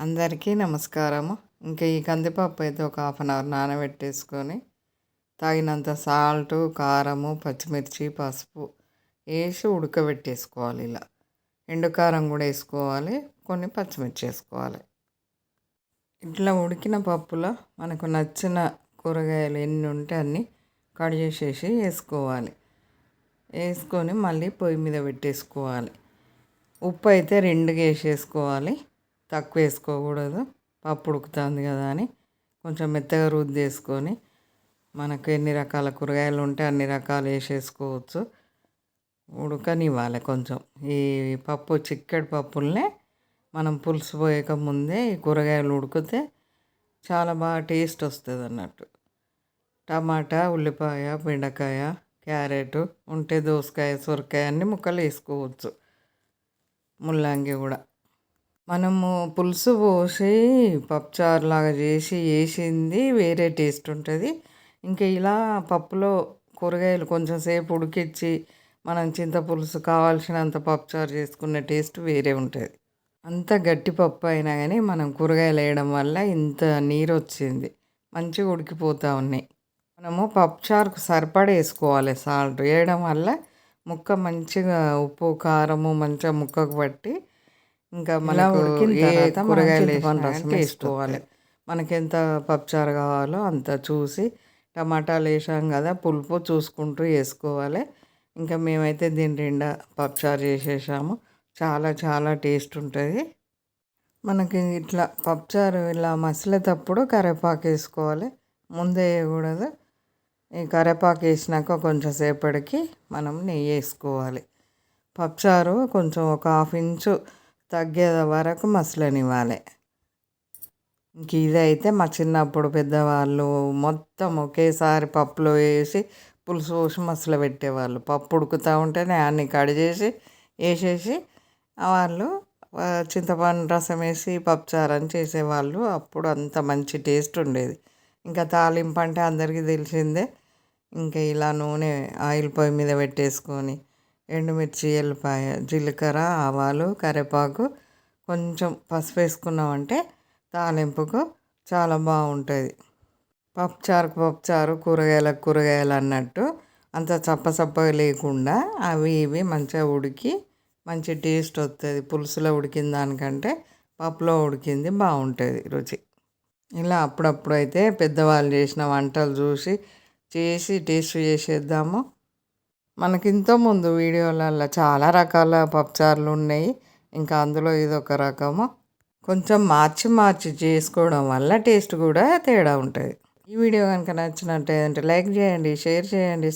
అందరికీ నమస్కారము. ఇంకా ఈ కందిపప్పు అయితే ఒక హాఫ్ అన్ అవర్ నానబెట్టేసుకొని తగినంత సాల్టు, కారము, పచ్చిమిర్చి, పసుపు వేసి ఉడకబెట్టేసుకోవాలి. ఇలా ఎండు కారం కూడా వేసుకోవాలి, కొన్ని పచ్చిమిర్చి వేసుకోవాలి. ఇట్లా ఉడికిన పప్పులో మనకు నచ్చిన కూరగాయలు ఎన్ని ఉంటే అన్నీ కట్ చేసేసి వేసుకొని మళ్ళీ పొయ్యి మీద పెట్టేసుకోవాలి. ఉప్పు అయితే 2కి వేసేసుకోవాలి, తక్కువ వేసుకోకూడదు. పప్పు ఉడుకుతుంది కదా అని కొంచెం మెత్తగా రుద్దేసుకొని మనకు ఎన్ని రకాల కూరగాయలు ఉంటే అన్ని రకాలు వేసేసుకోవచ్చు. ఉడకనివ్వాలి కొంచెం. ఈ పప్పు చిక్కడి పప్పులనే మనం పులుసు పోయక ముందే ఈ కూరగాయలు ఉడికితే చాలా బాగా టేస్ట్ వస్తుంది అన్నట్టు. టమాటా, ఉల్లిపాయ, బెండకాయ, క్యారెట్ ఉంటే దోసకాయ, సొరకాయ అన్ని ముక్కలు వేసుకోవచ్చు. ముల్లంగి కూడా మనము పులుసు పోసి పప్పుచారు లాగా చేసి వేసింది వేరే టేస్ట్ ఉంటుంది. ఇంకా ఇలా పప్పులో కూరగాయలు కొంచెం సేపు ఉడికించి మనం చింతపులుసు కావాల్సినంత పప్పుచారు చేసుకునే టేస్ట్ వేరే ఉంటుంది. అంత గట్టి పప్పు అయినా కానీ మనం కూరగాయలు వేయడం వల్ల ఇంత నీరు వచ్చింది, మంచిగా ఉడికిపోతూ ఉన్నాయి. మనము పప్పుచారుకు సరిపడా వేసుకోవాలి. సాల్ట్ వేయడం వల్ల ముక్క మంచిగా ఉప్పు కారము మంచిగా ముక్కకు పట్టి ఇంకా మనకు ఉడికిన తర్వాత కూరగాయలు రసం వేసుకోవాలి. మనకి ఎంత పప్పుచారు కావాలో అంత చూసి టమాటాలు వేసాం కదా, పులుపు చూసుకుంటూ వేసుకోవాలి. ఇంకా మేమైతే దీని నిండా పప్పుచారు చేసేసాము. చాలా చాలా టేస్ట్ ఉంటుంది. మనకి ఇట్లా పప్పుచారు ఇలా మసిలేటప్పుడు కరివేపాకు వేసుకోవాలి, ముందే వేయకూడదు. ఈ కరివేపాకు వేసినాక కొంచెం సేపటికి మనం నెయ్యి వేసుకోవాలి. పప్పుచారు కొంచెం ఒక 1/2 ఇంచు తగ్గేది వరకు మసలనివ్వాలి. ఇంక ఇదైతే మా చిన్నప్పుడు పెద్దవాళ్ళు మొత్తం ఒకేసారి పప్పులో వేసి పులుసు పోసి మసలు పెట్టేవాళ్ళు. పప్పు ఉడుకుతూ ఉంటేనే అన్ని కడిగేసి వేసేసి వాళ్ళు చింతపండు రసం వేసి పప్పుచారు అని చేసేవాళ్ళు. అప్పుడు అంత మంచి టేస్ట్ ఉండేది. ఇంకా తాలింపు అంటే అందరికీ తెలిసిందే. ఇంకా ఇలా నూనె ఆయిల్ పొయ్యి మీద పెట్టేసుకొని ఎండుమిర్చి, ఎల్లిపాయ, జీలకర్ర, ఆవాలు, కరివేపాకు, కొంచెం పసుపు వేసుకున్నామంటే తాలింపుకు చాలా బాగుంటుంది. పప్పుచారు కూరగాయలు అన్నట్టు అంత చప్పగా లేకుండా అవి ఇవి మంచిగా ఉడికి మంచి టేస్ట్ వస్తుంది. పులుసులో ఉడికిన దానికంటే పప్పులో ఉడికింది బాగుంటుంది రుచి. ఇలా అప్పుడప్పుడు అయితే పెద్దవాళ్ళు చేసిన వంటలు చేసి టేస్ట్ చేసేద్దాము. మనకి ఇంతకుముందు వీడియోలలో చాలా రకాల పప్పుచారులు ఉన్నాయి. ఇంకా అందులో ఇదొక రకము. కొంచెం మార్చి చేసుకోవడం వల్ల టేస్ట్ కూడా తేడా ఉంటుంది. ఈ వీడియో కనుక నచ్చినట్టయితే లైక్ చేయండి, షేర్ చేయండి.